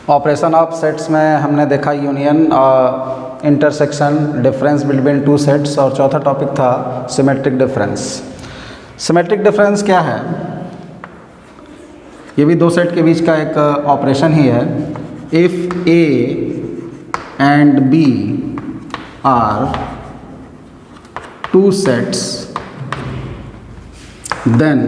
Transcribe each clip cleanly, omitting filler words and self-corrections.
Operation of sets में हमने देखा union, intersection, difference between two sets, और चौथा टॉपिक था सिमेट्रिक डिफरेंस। सिमेट्रिक डिफरेंस क्या है? ये भी दो सेट के बीच का एक ऑपरेशन ही है। If A and B are two sets then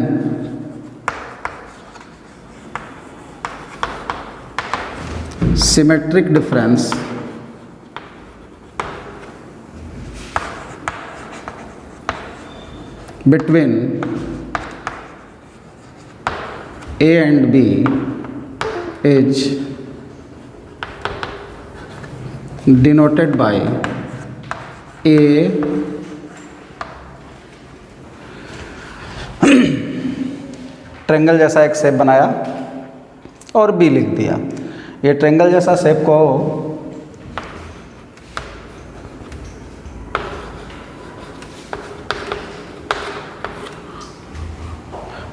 symmetric difference between A and B is denoted by A triangle जैसा एक शेप बनाया और बी लिख दिया। ये ट्रेंगल जैसा शेप को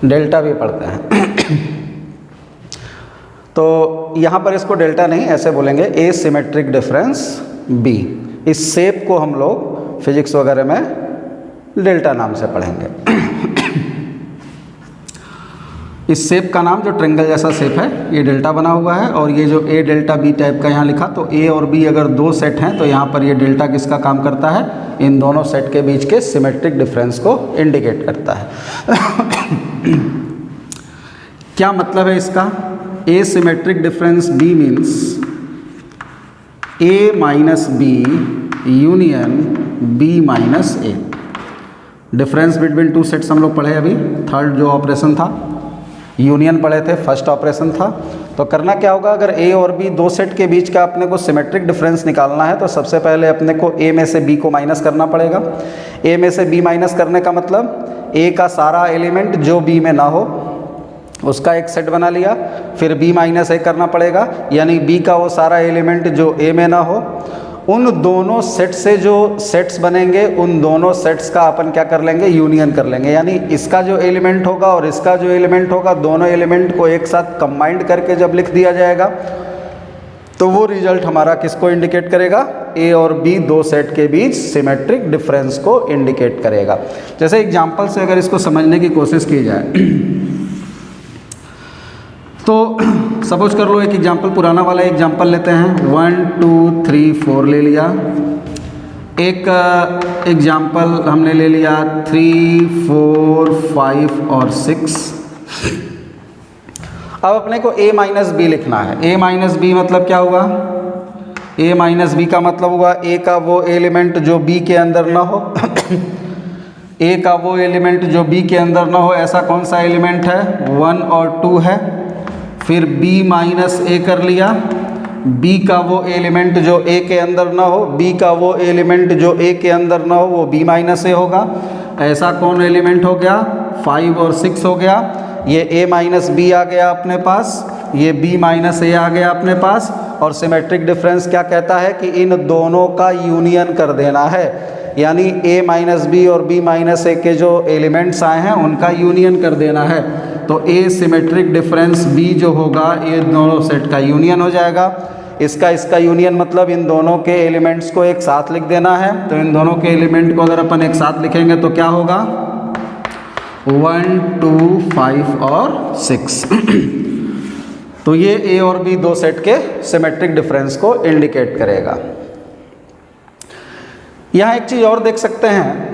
डेल्टा भी पढ़ते हैं। तो यहाँ पर इसको डेल्टा नहीं ऐसे बोलेंगे, ए सिमेट्रिक डिफरेंस बी। इस शेप को हम लोग फिजिक्स वगैरह में डेल्टा नाम से पढ़ेंगे। इस शेप का नाम, जो ट्रेंगल जैसा शेप है, ये डेल्टा बना हुआ है। और ये जो ए डेल्टा बी टाइप का यहाँ लिखा, तो ए और बी अगर दो सेट हैं तो यहाँ पर ये डेल्टा किसका काम करता है? इन दोनों सेट के बीच के सिमेट्रिक डिफरेंस को इंडिकेट करता है। क्या मतलब है इसका? A symmetric difference B means A minus B union B minus A. Difference between two sets हम लोग पढ़े अभी, थर्ड जो ऑपरेशन था यूनियन पढ़े थे, फर्स्ट ऑपरेशन था। तो करना क्या होगा, अगर ए और बी दो सेट के बीच का अपने को सिमेट्रिक डिफरेंस निकालना है तो सबसे पहले अपने को ए में से बी को माइनस करना पड़ेगा। ए में से बी माइनस करने का मतलब ए का सारा एलिमेंट जो बी में ना हो उसका एक सेट बना लिया, फिर बी माइनस ए करना पड़ेगा, यानी बी का वो सारा एलिमेंट जो ए में ना हो। उन दोनों सेट से जो सेट्स बनेंगे उन दोनों सेट्स का अपन क्या कर लेंगे? यूनियन कर लेंगे। यानी इसका जो एलिमेंट होगा और इसका जो एलिमेंट होगा, दोनों एलिमेंट को एक साथ कंबाइंड करके जब लिख दिया जाएगा तो वो रिजल्ट हमारा किसको इंडिकेट करेगा? ए और बी दो सेट के बीच सिमेट्रिक डिफरेंस को इंडिकेट करेगा। जैसे एग्जाम्पल से अगर इसको समझने की कोशिश की जाए तो सपोज कर लो, एक एग्जाम्पल पुराना वाला एग्जाम्पल लेते हैं। 1 2 3 4 ले लिया। एक एग्जाम्पल हमने ले लिया 3 4 5 और 6। अब अपने को a माइनस बी लिखना है। a माइनस बी मतलब क्या हुआ? a माइनस बी का मतलब हुआ a का वो एलिमेंट जो b के अंदर ना हो। a का वो एलिमेंट जो b के अंदर ना हो, ऐसा कौन सा एलिमेंट है? 1 और 2 है। फिर b माइनस ए कर लिया। b का वो एलिमेंट जो a के अंदर ना हो, b का वो एलिमेंट जो a के अंदर ना हो वो b माइनस ए होगा। ऐसा कौन एलिमेंट हो गया? 5 और 6 हो गया। ये a माइनस बी आ गया अपने पास, ये b माइनस ए आ गया अपने पास। और सिमेट्रिक डिफरेंस क्या कहता है कि इन दोनों का यूनियन कर देना है, यानी a माइनस बी और b माइनस ए के जो एलिमेंट्स आए हैं उनका यूनियन कर देना है। तो a सिमेट्रिक डिफरेंस b जो होगा, ये दोनों सेट का यूनियन हो जाएगा। इसका यूनियन मतलब इन दोनों के एलिमेंट्स को एक साथ लिख देना है। तो इन दोनों के एलिमेंट को अगर अपन एक साथ लिखेंगे तो क्या होगा? 1 2 5 और 6। तो ये a और b दो सेट के सिमेट्रिक डिफरेंस को इंडिकेट करेगा। यहाँ एक चीज़ और देख सकते हैं,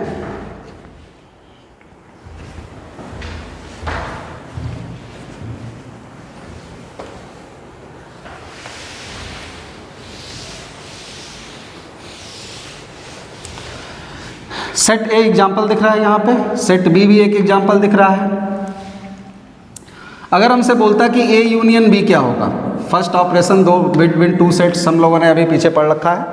सेट ए एग्जाम्पल दिख रहा है यहाँ पे, सेट बी भी एक एग्जाम्पल दिख रहा है। अगर हमसे बोलता कि ए यूनियन बी क्या होगा? फर्स्ट ऑपरेशन दो बिटवीन टू सेट्स हम लोगों ने अभी पीछे पढ़ रखा है।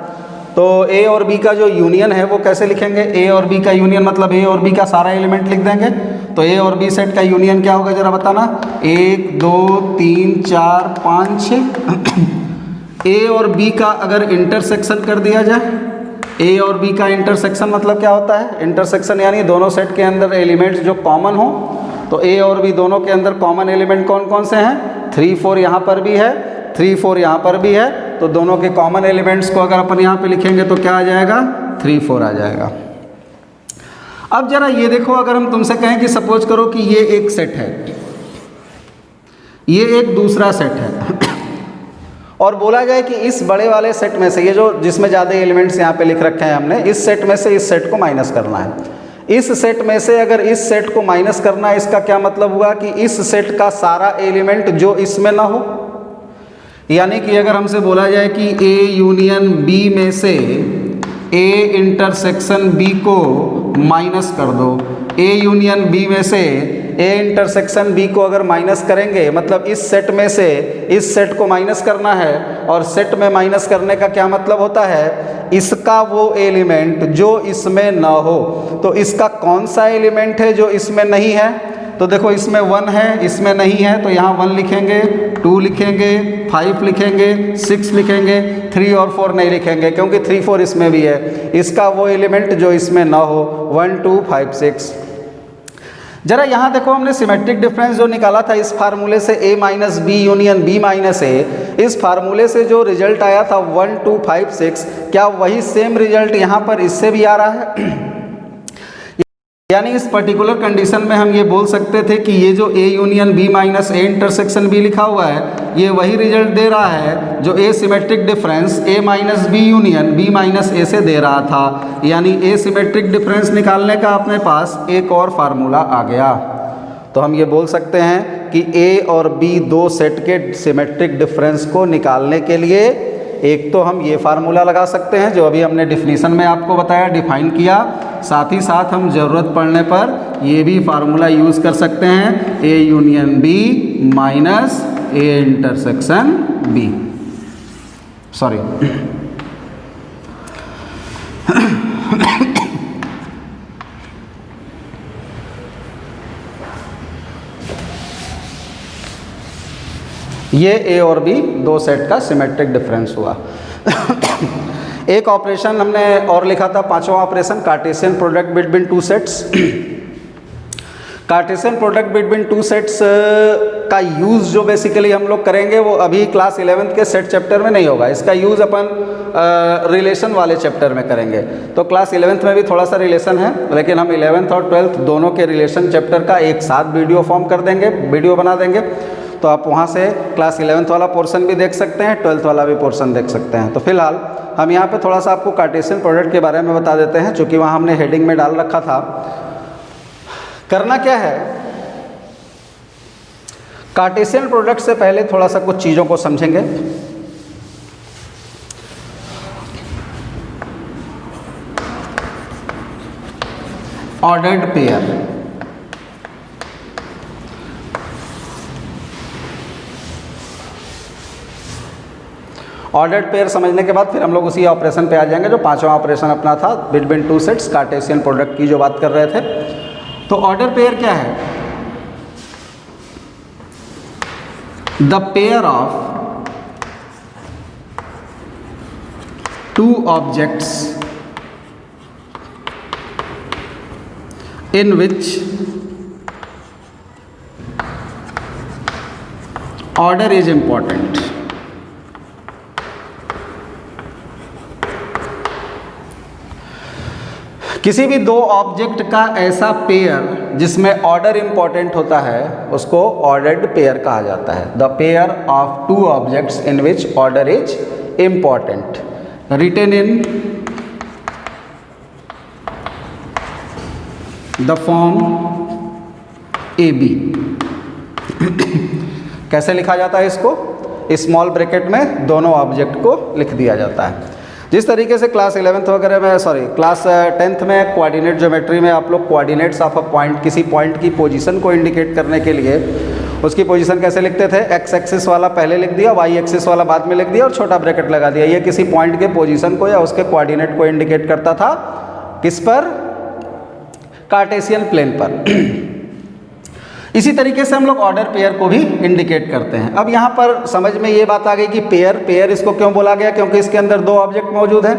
तो ए और बी का जो यूनियन है वो कैसे लिखेंगे? ए और बी का यूनियन मतलब ए और बी का सारा एलिमेंट लिख देंगे। तो ए और बी सेट का यूनियन क्या होगा जरा बताना? 1 2 3 4 5 6। ए और बी का अगर इंटरसेक्शन कर दिया जाए, ए और बी का इंटरसेक्शन मतलब क्या होता है? इंटरसेक्शन यानी दोनों सेट के अंदर एलिमेंट्स जो कॉमन हो तो ए और बी दोनों के अंदर कॉमन एलिमेंट कौन कौन से हैं? 3 4 यहाँ पर भी है, 3 4 यहाँ पर भी है, तो दोनों के कॉमन एलिमेंट्स को अगर अपन यहाँ पे लिखेंगे तो क्या आ जाएगा? 3 4 आ जाएगा। अब जरा ये देखो, अगर हम तुमसे कहें कि सपोज करो कि ये एक सेट है, ये एक दूसरा सेट है और बोला जाए कि इस बड़े वाले सेट में से, ये जो जिसमें ज़्यादा एलिमेंट्स यहाँ पे लिख रखे हैं हमने, इस सेट में से इस सेट को माइनस करना है। इस सेट में से अगर इस सेट को माइनस करना है, इसका क्या मतलब हुआ कि इस सेट का सारा एलिमेंट जो इसमें ना हो, यानी कि अगर हमसे बोला जाए कि ए यूनियन बी में से ए इंटरसेक्शन बी को माइनस कर दो, ए यूनियन बी में से ए इंटरसेक्शन बी को अगर माइनस करेंगे, मतलब इस सेट में से इस सेट को माइनस करना है, और सेट में माइनस करने का क्या मतलब होता है? इसका वो एलिमेंट जो इसमें ना हो। तो इसका कौन सा एलिमेंट है जो इसमें नहीं है? तो देखो इसमें 1 है, इसमें नहीं है, तो यहाँ 1 लिखेंगे, 2 लिखेंगे, 5 लिखेंगे, 6 लिखेंगे, 3 और 4 नहीं लिखेंगे क्योंकि 3 4 इसमें भी है। इसका वो एलिमेंट जो इसमें ना हो, 1 2 5 6। जरा यहाँ देखो, हमने सिमेट्रिक डिफरेंस जो निकाला था इस फार्मूले से a minus B union b minus a, इस फार्मूले से जो रिजल्ट आया था 1 2 5 6, क्या वही सेम रिजल्ट यहाँ पर इससे भी आ रहा है? यानी इस पर्टिकुलर कंडीशन में हम ये बोल सकते थे कि ये जो a union b minus a intersection b लिखा हुआ है, ये वही रिजल्ट दे रहा है जो A symmetric difference a minus B union b minus a से दे रहा था। यानी ए सिमेट्रिक डिफरेंस निकालने का अपने पास एक और फार्मूला आ गया। तो हम ये बोल सकते हैं कि a और b दो सेट के सिमेट्रिक डिफरेंस को निकालने के लिए एक तो हम ये फार्मूला लगा सकते हैं जो अभी हमने डिफिनीशन में आपको बताया, डिफाइन किया, साथ ही साथ हम ज़रूरत पड़ने पर ये भी फार्मूला यूज़ कर सकते हैं, a union b minus a intersection b। Sorry, ये a और b दो सेट का सिमेट्रिक डिफरेंस हुआ। एक ऑपरेशन हमने और लिखा था, पांचवा operation, Cartesian product between two sets. Cartesian product between two sets का यूज़ जो बेसिकली हम लोग करेंगे वो अभी क्लास 11th के सेट चैप्टर में नहीं होगा, इसका यूज़ अपन रिलेशन वाले चैप्टर में करेंगे। तो क्लास 11th में भी थोड़ा सा रिलेशन है, लेकिन हम 11th और 12th दोनों के रिलेशन चैप्टर का एक साथ वीडियो फॉर्म कर देंगे, वीडियो बना देंगे, तो आप वहाँ से क्लास 11th वाला पोर्शन भी देख सकते हैं, 12th वाला भी पोर्शन देख सकते हैं। तो फिलहाल हम यहाँ पे थोड़ा सा आपको कार्टेशियन प्रोडक्ट के बारे में बता देते हैं, चूँकि वहाँ हमने हेडिंग में डाल रखा था। करना क्या है, कार्टेशियन प्रोडक्ट से पहले थोड़ा सा कुछ चीज़ों को समझेंगे। ऑर्डर्ड पेयर, ऑर्डर्ड पेयर समझने के बाद फिर हम लोग उसी ऑपरेशन पे आ जाएंगे जो पांचवा ऑपरेशन अपना था, between two sets Cartesian product की जो बात कर रहे थे। तो ऑर्डर पेयर क्या है? The pair of two objects in which order is important. किसी भी दो ऑब्जेक्ट का ऐसा पेयर जिसमें ऑर्डर इंपॉर्टेंट होता है उसको ऑर्डर्ड पेयर कहा जाता है। The pair of two objects in which order is important, written in the form A B. कैसे लिखा जाता है इसको? स्मॉल ब्रैकेट में दोनों ऑब्जेक्ट को लिख दिया जाता है। जिस तरीके से क्लास 11th वगैरह में, क्लास 10th में कोऑर्डिनेट ज्योमेट्री में आप लोग कोऑर्डिनेट्स ऑफ अ पॉइंट, किसी पॉइंट की पोजीशन को इंडिकेट करने के लिए उसकी पोजीशन कैसे लिखते थे? एक्स एक्सिस वाला पहले लिख दिया, वाई एक्सिस वाला बाद में लिख दिया और छोटा ब्रैकेट लगा दिया। ये किसी पॉइंट के पोजीशन को या उसके कोऑर्डिनेट को इंडिकेट करता था। किस पर? कार्टेशियन प्लेन पर। इसी तरीके से हम लोग ऑर्डर पेयर को भी इंडिकेट करते हैं। अब यहाँ पर समझ में ये बात आ गई कि पेयर इसको क्यों बोला गया? क्योंकि इसके अंदर दो ऑब्जेक्ट मौजूद हैं।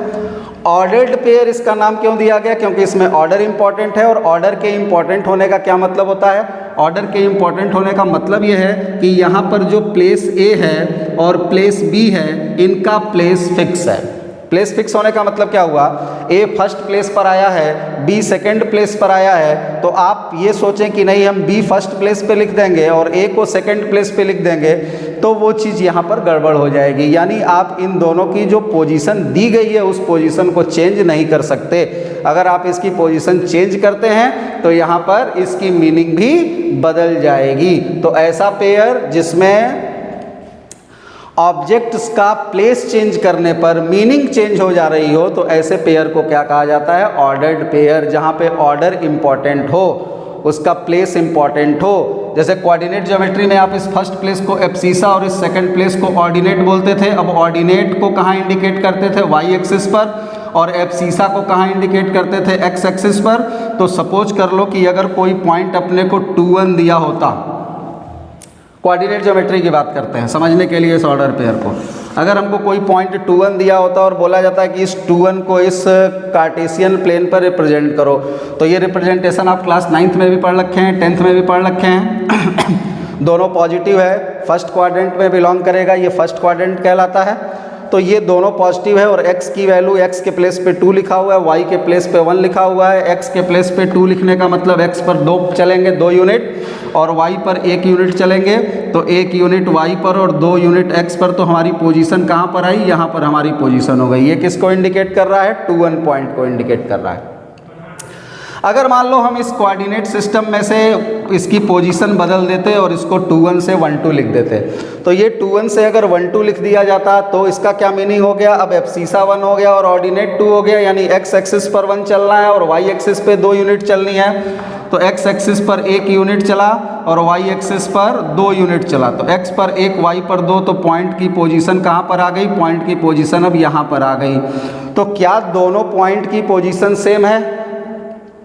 ऑर्डर्ड पेयर इसका नाम क्यों दिया गया? क्योंकि इसमें ऑर्डर इंपॉर्टेंट है, और ऑर्डर के इंपॉर्टेंट होने का क्या मतलब होता है? ऑर्डर के इंपॉर्टेंट होने का मतलब ये है कि यहाँ पर जो प्लेस ए है और प्लेस बी है, इनका प्लेस फिक्स है। प्लेस फिक्स होने का मतलब क्या हुआ? ए फर्स्ट प्लेस पर आया है, बी सेकंड प्लेस पर आया है, तो आप ये सोचें कि नहीं हम बी फर्स्ट प्लेस पे लिख देंगे और ए को सेकंड प्लेस पे लिख देंगे, तो वो चीज़ यहाँ पर गड़बड़ हो जाएगी। यानी आप इन दोनों की जो पोजीशन दी गई है उस पोजीशन को चेंज नहीं कर सकते। अगर आप इसकी पोजीशन चेंज करते हैं तो यहाँ पर इसकी मीनिंग भी बदल जाएगी। तो ऐसा पेयर जिसमें ऑब्जेक्ट्स का प्लेस चेंज करने पर मीनिंग चेंज हो जा रही हो, तो ऐसे पेयर को क्या कहा जाता है? Ordered pair. जहाँ पे ऑर्डर इंपॉर्टेंट हो, उसका प्लेस इंपॉर्टेंट हो। जैसे कोऑर्डिनेट ज्योमेट्री में आप इस फर्स्ट प्लेस को एब्सिसा और इस सेकंड प्लेस को ऑर्डिनेट बोलते थे। अब ऑर्डिनेट को कहाँ इंडिकेट करते थे? वाई एक्सिस पर, और एब्सिसा को कहाँ इंडिकेट करते थे? एक्स एक्सिस पर। तो सपोज कर लो कि अगर कोई पॉइंट अपने को 2 1 दिया होता, कोऑर्डिनेट ज्योमेट्री की बात करते हैं समझने के लिए इस ऑर्डर पेयर को। अगर हमको कोई पॉइंट 2 1 दिया होता और बोला जाता है कि इस 2 1 को इस कार्टेशियन प्लेन पर रिप्रेजेंट करो, तो ये रिप्रेजेंटेशन आप क्लास 9th में भी पढ़ रखे हैं, 10th में भी पढ़ रखे हैं। दोनों पॉजिटिव है, फर्स्ट क्वाड्रेंट में बिलोंग करेगा, ये फर्स्ट क्वाड्रेंट कहलाता है। तो ये दोनों पॉजिटिव है और x की वैल्यू x के प्लेस पे 2 लिखा हुआ है, y के प्लेस पे 1 लिखा हुआ है। x के प्लेस पे 2 लिखने का मतलब x पर 2 चलेंगे 2 यूनिट, और y पर 1 यूनिट चलेंगे। तो 1 यूनिट y पर और 2 यूनिट x पर। तो हमारी पोजीशन कहाँ पर आई? यहाँ पर हमारी पोजीशन हो गई। ये किसको इंडिकेट कर रहा है? 2 1 पॉइंट को इंडिकेट कर रहा है। अगर मान लो हम इस कोऑर्डिनेट सिस्टम में से इसकी पोजीशन बदल देते और इसको 2 1 से 1 2 लिख देते, तो ये 2 1 से अगर 1 2 लिख दिया जाता तो इसका क्या मीनिंग हो गया? अब एब्सिसा 1 हो गया और ऑर्डिनेट 2 हो गया, यानी x एक्सिस पर 1 चलना है और y एक्सिस पे 2 यूनिट चलनी है। तो x एक्सिस पर 1 यूनिट चला और y एक्सिस पर 2 यूनिट चला। तो x पर 1 y पर 2, तो पॉइंट की पोजीशन कहाँ पर आ गई? पॉइंट की पोजीशन अब यहाँ पर आ गई। तो क्या दोनों पॉइंट की पोजीशन सेम है?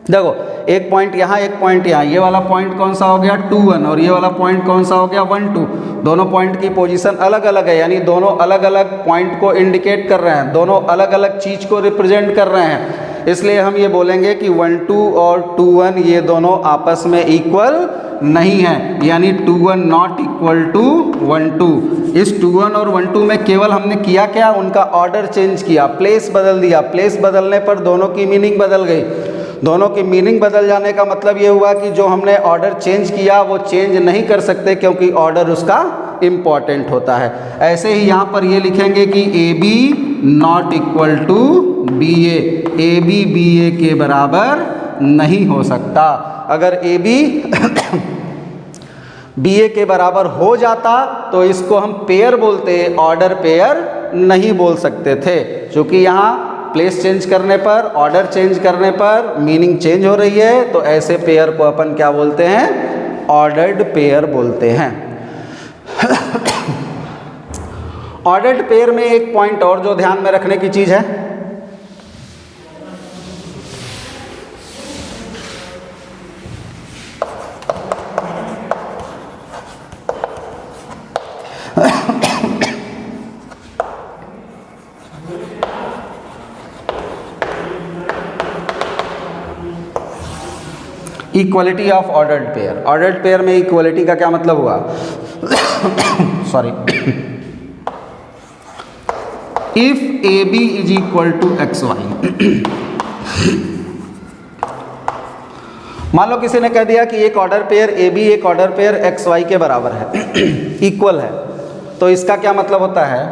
देखो, एक पॉइंट यहाँ, एक पॉइंट यहाँ। ये वाला पॉइंट कौन सा हो गया? 2 1, और ये वाला पॉइंट कौन सा हो गया? 1 2। दोनों पॉइंट की पोजीशन अलग अलग है, यानी दोनों अलग अलग पॉइंट को इंडिकेट कर रहे हैं, दोनों अलग अलग चीज़ को रिप्रेजेंट कर रहे हैं। इसलिए हम ये बोलेंगे कि 1 2 और 2 1 ये दोनों आपस में इक्वल नहीं है, यानी 2 1 नॉट इक्वल टू 1 2। इस 2 1 और 1 2 में केवल हमने किया क्या? उनका ऑर्डर चेंज किया, प्लेस बदल दिया। प्लेस बदलने पर दोनों की मीनिंग बदल गई। दोनों की मीनिंग बदल जाने का मतलब ये हुआ कि जो हमने ऑर्डर चेंज किया वो चेंज नहीं कर सकते, क्योंकि ऑर्डर उसका इम्पॉर्टेंट होता है। ऐसे ही यहाँ पर ये लिखेंगे कि A B not equal to B A B B A के बराबर नहीं हो सकता। अगर ए बी बी ए के बराबर हो जाता तो इसको हम पेयर बोलते, ऑर्डर पेयर नहीं बोल सकते थे। क्योंकि यहाँ प्लेस चेंज करने पर, ऑर्डर चेंज करने पर मीनिंग चेंज हो रही है, तो ऐसे पेयर को अपन क्या बोलते हैं? ऑर्डर्ड पेयर बोलते हैं। ऑर्डर्ड पेयर में एक पॉइंट और जो ध्यान में रखने की चीज़ है, equality of ordered pair. Ordered pair में इक्वलिटी का क्या मतलब हुआ? Sorry, if A B is equal to X Y. मान लो किसी ने कह दिया कि एक ऑर्डर पेयर ए बी एक ऑर्डर पेयर एक्स वाई के बराबर है, इक्वल है, तो इसका क्या मतलब होता है?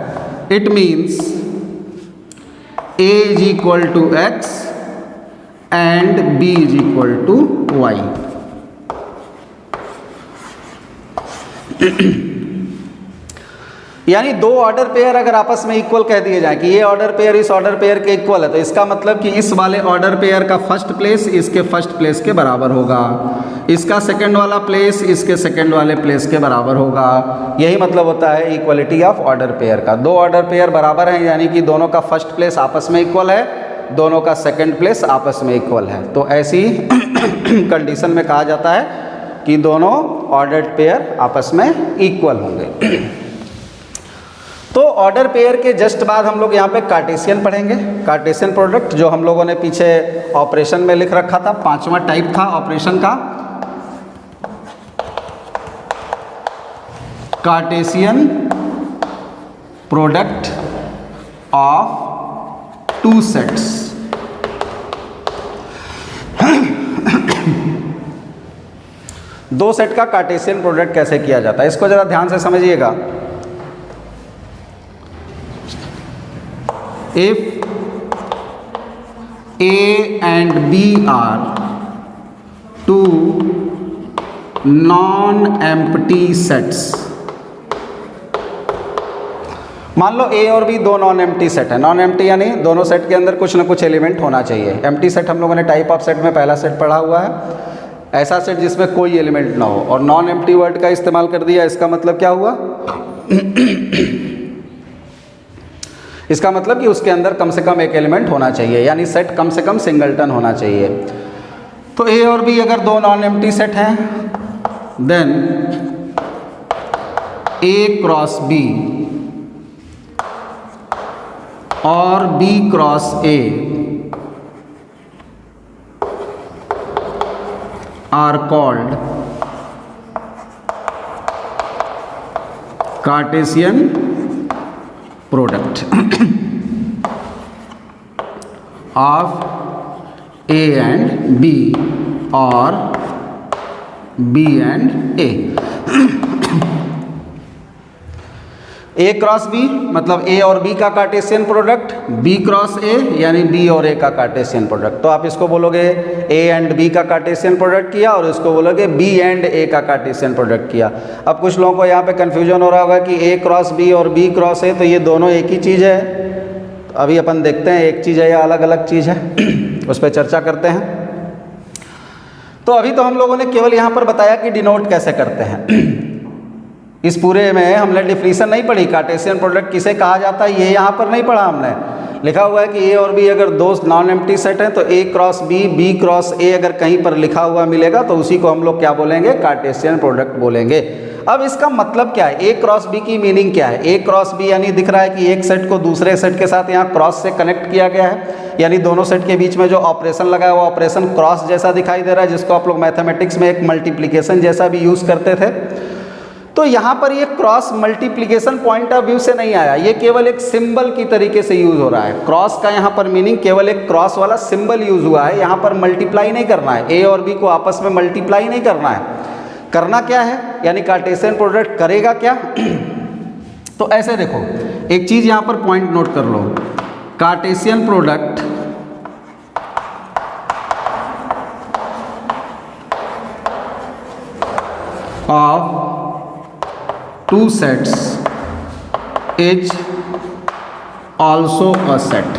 It means A is equal to X and b is equal to Y. यानी दो ऑर्डर पेयर अगर आपस में इक्वल कह दिए जाए कि ये ऑर्डर पेयर इस ऑर्डर पेयर के इक्वल है, तो इसका मतलब कि इस वाले ऑर्डर पेयर का फर्स्ट प्लेस इसके फर्स्ट प्लेस के बराबर होगा, इसका सेकंड वाला प्लेस इसके सेकंड वाले प्लेस के बराबर होगा। यही मतलब होता है इक्वलिटी ऑफ ऑर्डर पेयर का। दो ऑर्डर पेयर बराबर हैं, यानी कि दोनों का फर्स्ट प्लेस आपस में इक्वल है, दोनों का सेकंड प्लेस आपस में इक्वल है। तो ऐसी कंडीशन में कहा जाता है कि दोनों ऑर्डर्ड पेयर आपस में इक्वल होंगे। तो ऑर्डर पेयर के जस्ट बाद हम लोग यहाँ पे कार्टेशियन पढ़ेंगे। कार्टेशियन प्रोडक्ट जो हम लोगों ने पीछे ऑपरेशन में लिख रखा था, 5वां टाइप था ऑपरेशन का, Cartesian product of two sets. दो सेट का कार्टेशियन प्रोडक्ट कैसे किया जाता है, इसको जरा ध्यान से समझिएगा। If A and B are two non-empty sets, मान लो A और B दो नॉन एम्प्टी सेट है। नॉन एम्प्टी यानी दोनों सेट के अंदर कुछ ना कुछ एलिमेंट होना चाहिए। एम्प्टी सेट हम लोगों ने टाइप ऑफ सेट में पहला सेट पढ़ा हुआ है, ऐसा सेट जिसमें कोई एलिमेंट ना हो। और नॉन एम्प्टी वर्ड का इस्तेमाल कर दिया, इसका मतलब क्या हुआ इसका मतलब कि उसके अंदर कम से कम एक एलिमेंट होना चाहिए, यानी सेट कम से कम सिंगलटन होना चाहिए। तो ए और बी अगर दो नॉन एम्प्टी सेट हैं, देन ए क्रॉस बी और B cross A are called Cartesian product of A and B और B and A cross B मतलब ए और बी का Cartesian product, B cross A यानी B और ए का Cartesian product. तो आप इसको बोलोगे ए एंड बी का कार्टेशियन प्रोडक्ट किया, और इसको बोलोगे बी एंड ए का कार्टेशियन प्रोडक्ट किया। अब कुछ लोगों को यहाँ पे कन्फ्यूजन हो रहा होगा कि ए क्रॉस बी और बी क्रॉस ए, तो ये दोनों एक ही चीज़ है। तो अभी अपन देखते हैं एक चीज़ है या अलग अलग चीज़ है, उस पर चर्चा करते हैं। तो अभी तो हम लोगों ने केवल यहाँ पर बताया कि डिनोट कैसे करते हैं। इस पूरे में हमने डिफिनीशन नहीं पढ़ी, कार्टेशियन प्रोडक्ट किसे कहा जाता है ये यहाँ पर नहीं पढ़ा हमने। लिखा हुआ है कि ए और बी अगर दो नॉन एम्प्टी सेट हैं तो A cross B, B cross A अगर कहीं पर लिखा हुआ मिलेगा तो उसी को हम लोग क्या बोलेंगे, कार्टेशियन प्रोडक्ट बोलेंगे। अब इसका मतलब क्या है, ए क्रॉस बी की मीनिंग क्या है। ए क्रॉस बी यानी दिख रहा है कि एक सेट को दूसरे सेट के साथ यहाँ क्रॉस से कनेक्ट किया गया है, यानी दोनों सेट के बीच में जो ऑपरेशन लगा है वो ऑपरेशन क्रॉस जैसा दिखाई दे रहा है, जिसको आप लोग मैथमेटिक्स में एक मल्टीप्लिकेशन जैसा भी यूज़ करते थे। तो यहाँ पर ये cross multiplication point of view से नहीं आया, ये केवल एक सिंबल की तरीके से यूज हो रहा है। क्रॉस का यहाँ पर मीनिंग केवल एक क्रॉस वाला सिंबल यूज हुआ है, यहाँ पर मल्टीप्लाई नहीं करना है, ए और बी को आपस में मल्टीप्लाई नहीं करना है। करना क्या है, यानी कार्टेशियन प्रोडक्ट करेगा क्या तो ऐसे देखो, एक चीज़ यहाँ पर पॉइंट नोट कर लो, Cartesian product of two sets is also a set.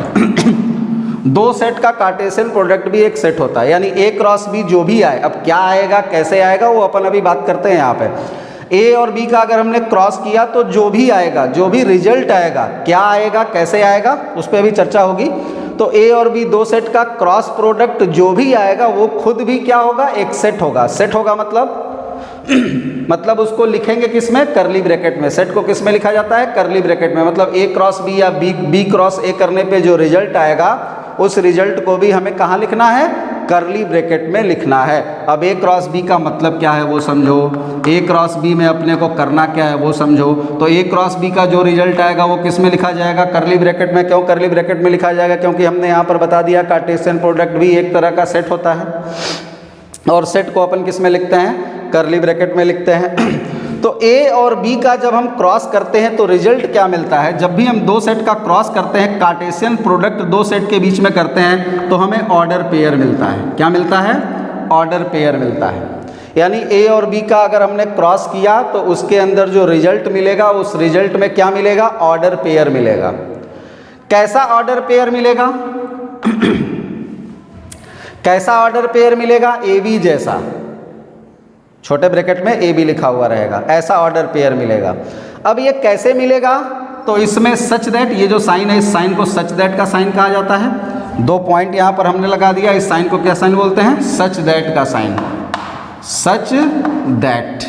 दो सेट का कार्टेशियन प्रोडक्ट भी एक सेट होता है, यानी ए क्रॉस बी जो भी आए, अब क्या आएगा कैसे आएगा वो अपन अभी बात करते हैं। यहाँ पे ए और बी का अगर हमने क्रॉस किया तो जो भी आएगा, जो भी रिजल्ट आएगा, क्या आएगा कैसे आएगा उस पर भी चर्चा होगी। तो ए और बी दो सेट का क्रॉस प्रोडक्ट जो भी आएगा वो खुद भी क्या होगा, एक सेट होगा। सेट होगा मतलब उसको लिखेंगे किस में, करली ब्रैकेट में। सेट को किस में लिखा जाता है, करली ब्रैकेट में। मतलब ए क्रॉस बी या बी क्रॉस ए करने पे जो रिजल्ट आएगा उस रिजल्ट को भी हमें कहाँ लिखना है, करली ब्रैकेट में लिखना है। अब ए क्रॉस बी का मतलब क्या है वो समझो, ए क्रॉस बी में अपने को करना क्या है वो समझो। तो ए क्रॉस बी का जो रिजल्ट आएगा वो किस में लिखा जाएगा, करली ब्रैकेट में। क्यों करली ब्रैकेट में लिखा जाएगा, क्योंकि हमने यहाँ पर बता दिया कार्टेशियन प्रोडक्ट भी एक तरह का सेट होता है, और सेट को अपन किस में लिखते हैं, करली ब्रैकेट में लिखते हैं। तो ए और बी का जब हम क्रॉस करते हैं तो रिजल्ट क्या मिलता है, जब भी हम दो सेट का क्रॉस करते हैं, कार्टेशियन प्रोडक्ट दो सेट के बीच में करते हैं, तो हमें ऑर्डर पेयर मिलता है। क्या मिलता है, ऑर्डर पेयर मिलता है। यानी ए और बी का अगर हमने क्रॉस किया तो उसके अंदर जो रिजल्ट मिलेगा उस रिजल्ट में क्या मिलेगा, ऑर्डर पेयर मिलेगा। कैसा ऑर्डर पेयर मिलेगा कैसा ऑर्डर पेयर मिलेगा, ए बी जैसा, छोटे ब्रैकेट में ए बी लिखा हुआ रहेगा, ऐसा ऑर्डर पेयर मिलेगा। अब ये कैसे मिलेगा, तो इसमें सच दैट, ये जो साइन है इस साइन को सच दैट का साइन कहा जाता है। दो पॉइंट यहाँ पर हमने लगा दिया, इस साइन को क्या साइन बोलते हैं, सच दैट का साइन, सच दैट।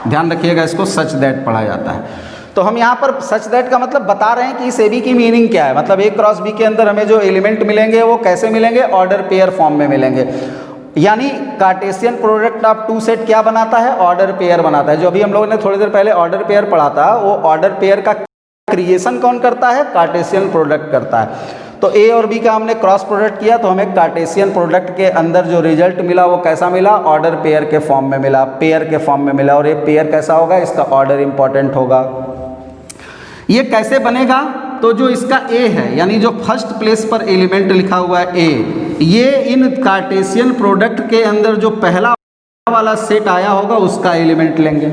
ध्यान रखिएगा इसको, सच दैट पढ़ा जाता है। तो हम यहाँ पर सच दैट का मतलब बता रहे हैं कि इस ए बी की मीनिंग क्या है, मतलब ए क्रॉस बी के अंदर हमें जो एलिमेंट मिलेंगे वो कैसे मिलेंगे, ऑर्डर पेयर फॉर्म में मिलेंगे। यानी Cartesian product of two set क्या बनाता है, ऑर्डर पेयर बनाता है। जो अभी हम लोगों ने थोड़ी देर पहले ऑर्डर पेयर पढ़ा था, वो ऑर्डर पेयर का क्रिएशन कौन करता है, कार्टेशियन प्रोडक्ट करता है। तो ए और बी का हमने क्रॉस प्रोडक्ट किया तो हमें कार्टेशियन प्रोडक्ट के अंदर जो रिजल्ट मिला वो कैसा मिला, ऑर्डर पेयर के फॉर्म में मिला, पेयर के फॉर्म में मिला। और ये पेयर कैसा होगा, इसका ऑर्डर इंपॉर्टेंट होगा। ये कैसे बनेगा, तो जो इसका ए है यानी जो फर्स्ट प्लेस पर एलिमेंट लिखा हुआ है ए, ये इन कार्टेशियन प्रोडक्ट के अंदर जो पहला वाला सेट आया होगा उसका एलिमेंट लेंगे।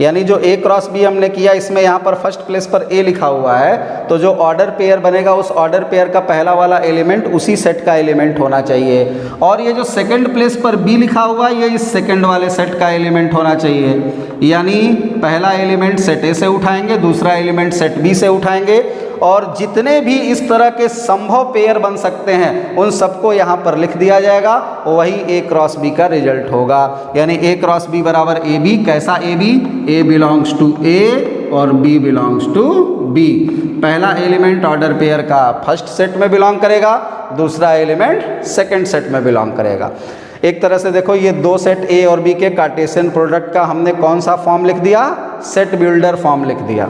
यानी जो ए क्रॉस बी हमने किया, इसमें यहाँ पर फर्स्ट प्लेस पर ए लिखा हुआ है, तो जो ऑर्डर पेयर बनेगा उस ऑर्डर पेयर का पहला वाला एलिमेंट उसी सेट का एलिमेंट होना चाहिए। और ये जो सेकंड प्लेस पर बी लिखा हुआ है, ये इस सेकंड वाले सेट का एलिमेंट होना चाहिए। यानी पहला एलिमेंट सेट ए से उठाएंगे, दूसरा एलिमेंट सेट बी से उठाएंगे, और जितने भी इस तरह के संभव पेयर बन सकते हैं उन सबको यहाँ पर लिख दिया जाएगा, वही ए क्रॉस बी का रिजल्ट होगा। यानी ए क्रॉस बी बराबर ए बी। कैसा A B, A belongs to A और बी बिलोंग्स टू बी। पहला एलिमेंट ऑर्डर पेयर का फर्स्ट सेट में बिलोंग करेगा, दूसरा एलिमेंट सेकंड सेट में बिलोंग करेगा। एक तरह से देखो, ये दो सेट ए और बी के कार्टेशियन प्रोडक्ट का हमने कौन सा फॉर्म लिख दिया, सेट बिल्डर फॉर्म लिख दिया।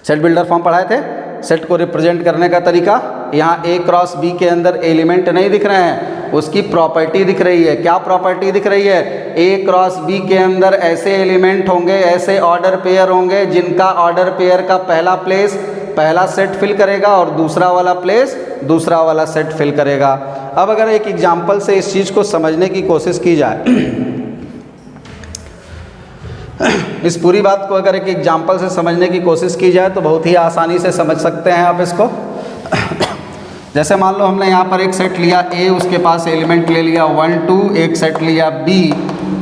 सेट बिल्डर फॉर्म पढ़ाए थे, सेट को रिप्रेजेंट करने का तरीका। यहाँ ए क्रॉस बी के अंदर एलिमेंट नहीं दिख रहे हैं, उसकी प्रॉपर्टी दिख रही है। क्या प्रॉपर्टी दिख रही है, ए क्रॉस बी के अंदर ऐसे एलिमेंट होंगे, ऐसे ऑर्डर पेयर होंगे जिनका ऑर्डर पेयर का पहला प्लेस पहला सेट फिल करेगा और दूसरा वाला प्लेस दूसरा वाला सेट फिल करेगा। अब अगर एक एग्जाम्पल से इस चीज़ को समझने की कोशिश की जाए, इस पूरी बात को अगर एक एग्जाम्पल से समझने की कोशिश की जाए तो बहुत ही आसानी से समझ सकते हैं आप इसको। जैसे मान लो हमने यहाँ पर एक सेट लिया ए, उसके पास एलिमेंट ले लिया 1 2, एक सेट लिया बी,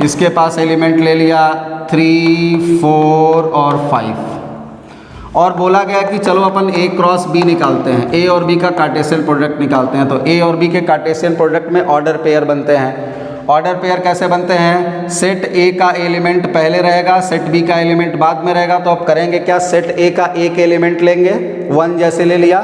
इसके पास एलिमेंट ले लिया 3 4 और 5, और बोला गया कि चलो अपन ए क्रॉस बी निकालते हैं, ए और बी का कार्टेशियन प्रोडक्ट निकालते हैं। तो ए और बी के कार्टेशियन प्रोडक्ट में ऑर्डर पेयर बनते हैं। ऑर्डर पेयर कैसे बनते हैं, सेट ए का एलिमेंट पहले रहेगा, सेट बी का एलिमेंट बाद में रहेगा। तो अब करेंगे क्या, सेट ए का एक एलिमेंट लेंगे 1 जैसे ले लिया,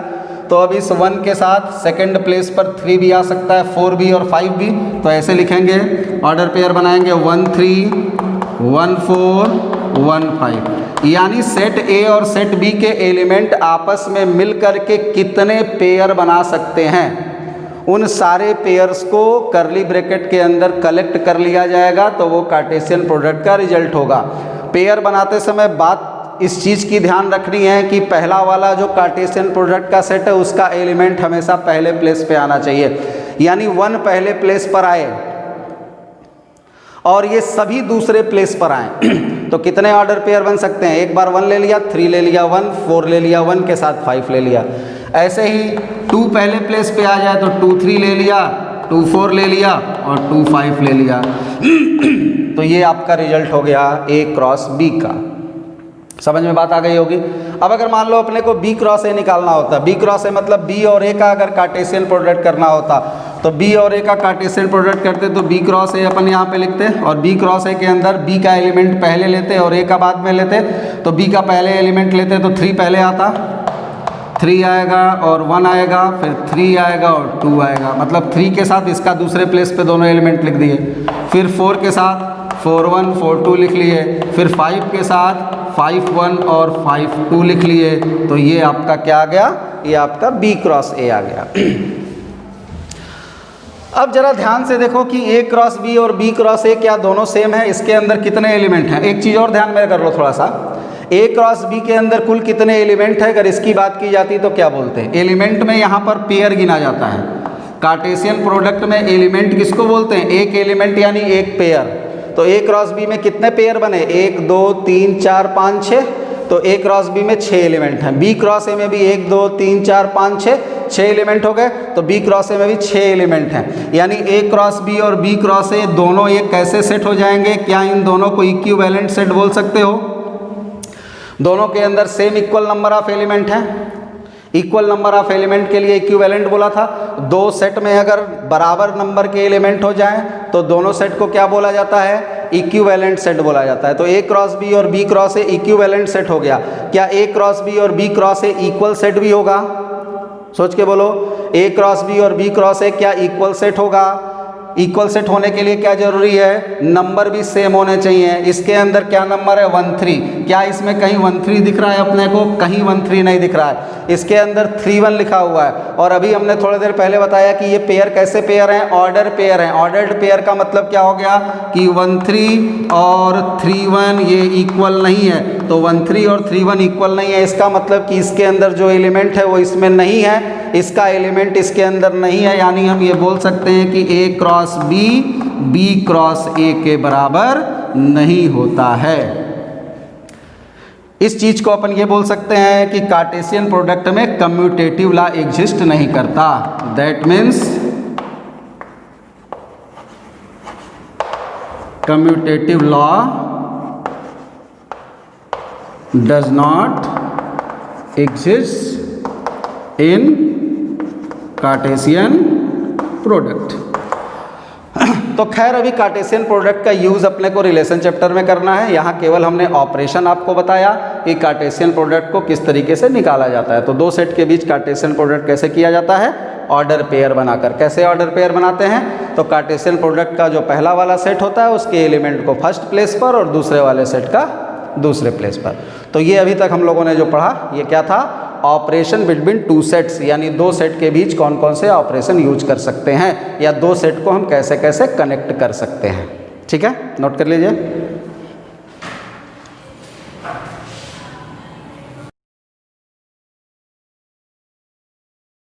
तो अब इस 1 के साथ सेकंड प्लेस पर 3 भी आ सकता है, 4 भी और 5 भी, तो ऐसे लिखेंगे, ऑर्डर पेयर बनाएंगे 1 3 1 4 1 5। यानी सेट ए और सेट बी के एलिमेंट आपस में मिल करके कितने पेयर बना सकते हैं, उन सारे पेयर्स को करली ब्रैकेट के अंदर कलेक्ट कर लिया जाएगा, तो वो कार्टेशियन प्रोडक्ट का रिजल्ट होगा। पेयर बनाते समय बात इस चीज़ की ध्यान रखनी है कि पहला वाला जो कार्टेशियन प्रोडक्ट का सेट है उसका एलिमेंट हमेशा पहले प्लेस पे आना चाहिए। यानी 1 पहले प्लेस पर आए और ये सभी दूसरे प्लेस पर आए तो कितने ऑर्डर पेयर बन सकते हैं, एक बार 1 ले लिया, 3 ले लिया 1, 4 ले लिया 1 के साथ 5 ले लिया। ऐसे ही 2 पहले प्लेस पे आ जाए तो 2 3 ले लिया, 2 4 ले लिया और 2 5 ले लिया। तो ये आपका रिजल्ट हो गया ए क्रॉस बी का। समझ में बात आ गई होगी। अब अगर मान लो अपने को बी क्रॉस ए निकालना होता, बी क्रॉस ए मतलब बी और ए का अगर कार्टेशियन प्रोडक्ट करना होता, तो बी और ए का कार्टेशियन प्रोडक्ट करते तो बी क्रॉस ए अपन यहाँ पे लिखते, और बी क्रॉस ए के अंदर बी का एलिमेंट पहले लेते और ए का बाद में लेते। तो बी का पहले एलिमेंट लेते तो 3 पहले आता, 3 आएगा और 1 आएगा, फिर 3 आएगा और 2 आएगा, मतलब 3 के साथ इसका दूसरे प्लेस पे दोनों एलिमेंट लिख दिए। फिर 4 के साथ 4 1 4 2 लिख लिए, फिर 5 के साथ 5 1 और 5 2 लिख लिए। तो ये आपका क्या आ गया, ये आपका बी क्रॉस ए आ गया। अब जरा ध्यान से देखो कि ए क्रॉस बी और बी क्रॉस ए क्या दोनों सेम है, इसके अंदर कितने एलिमेंट हैं। एक चीज़ और ध्यान में कर लो थोड़ा सा, ए क्रॉस बी के अंदर कुल कितने एलिमेंट है, अगर इसकी बात की जाती तो क्या बोलते हैं, एलिमेंट में यहाँ पर पेयर गिना जाता है। कार्टेशियन प्रोडक्ट में एलिमेंट किसको बोलते हैं, एक एलिमेंट यानी एक पेयर। तो ए क्रॉस बी में कितने पेयर बने, 1 2 3 4 5 6, तो ए क्रॉस बी में 6 एलिमेंट हैं। बी क्रॉस ए में भी 1 2 3 4 5 6 एलिमेंट हो गए, तो बी क्रॉस ए में भी 6 एलिमेंट हैं। यानी ए क्रॉस बी और बी क्रॉस ए दोनों ये कैसे सेट हो जाएंगे, क्या इन दोनों को इक्विवेलेंट सेट बोल सकते हो। दोनों के अंदर same equal number of element हैं। इक्वल नंबर ऑफ एलिमेंट के लिए इक्विवेलेंट बोला था, 2 सेट में अगर बराबर नंबर के एलिमेंट हो जाएं तो दोनों सेट को क्या बोला जाता है? इक्विवेलेंट सेट बोला जाता है। तो ए क्रॉस बी और B cross A equivalent set हो गया। क्या ए क्रॉस बी और B cross A equal set भी होगा? सोच के बोलो, ए क्रॉस बी और बी क्रॉस ए क्या इक्वल सेट होगा? इक्वल सेट होने के लिए क्या जरूरी है? नंबर भी सेम होने चाहिए। इसके अंदर क्या नंबर है? 1 3। क्या इसमें कहीं 1 3 दिख रहा है अपने को? कहीं 1 3 नहीं दिख रहा है। इसके अंदर 3 1 लिखा हुआ है। और अभी हमने थोड़ी देर पहले बताया कि ये पेयर कैसे पेयर हैं? ऑर्डर पेयर हैं। ऑर्डर्ड पेयर का मतलब क्या हो गया कि 1 3 और 3 1 ये इक्वल नहीं है। तो 1 3 और 3 1 इक्वल नहीं है, इसका मतलब कि इसके अंदर जो एलिमेंट है वो इसमें नहीं है, इसका एलिमेंट इसके अंदर नहीं है। यानी हम ये बोल सकते हैं कि A cross B B cross A के बराबर नहीं होता है। इस चीज को अपन ये बोल सकते हैं कि कार्टेशियन प्रोडक्ट में कम्यूटेटिव लॉ एग्जिस्ट नहीं करता। That means commutative law does not exist in Cartesian product. तो खैर अभी कार्टेशियन प्रोडक्ट का यूज़ अपने को रिलेशन चैप्टर में करना है। यहाँ केवल हमने ऑपरेशन आपको बताया कि कार्टेशियन प्रोडक्ट को किस तरीके से निकाला जाता है। तो दो सेट के बीच कार्टेशियन प्रोडक्ट कैसे किया जाता है? ऑर्डर पेयर बनाकर। कैसे ऑर्डर पेयर बनाते हैं? तो कार्टेशियन प्रोडक्ट का जो पहला वाला सेट होता है उसके एलिमेंट को फर्स्ट प्लेस पर और दूसरे वाले सेट का दूसरे प्लेस पर। तो ये अभी तक हम लोगों ने जो पढ़ा ये क्या था? ऑपरेशन बिटवीन टू सेट्स, यानी दो सेट के बीच कौन कौन से ऑपरेशन यूज कर सकते हैं या दो सेट को हम कैसे कैसे कनेक्ट कर सकते हैं। ठीक है, नोट कर लीजिए।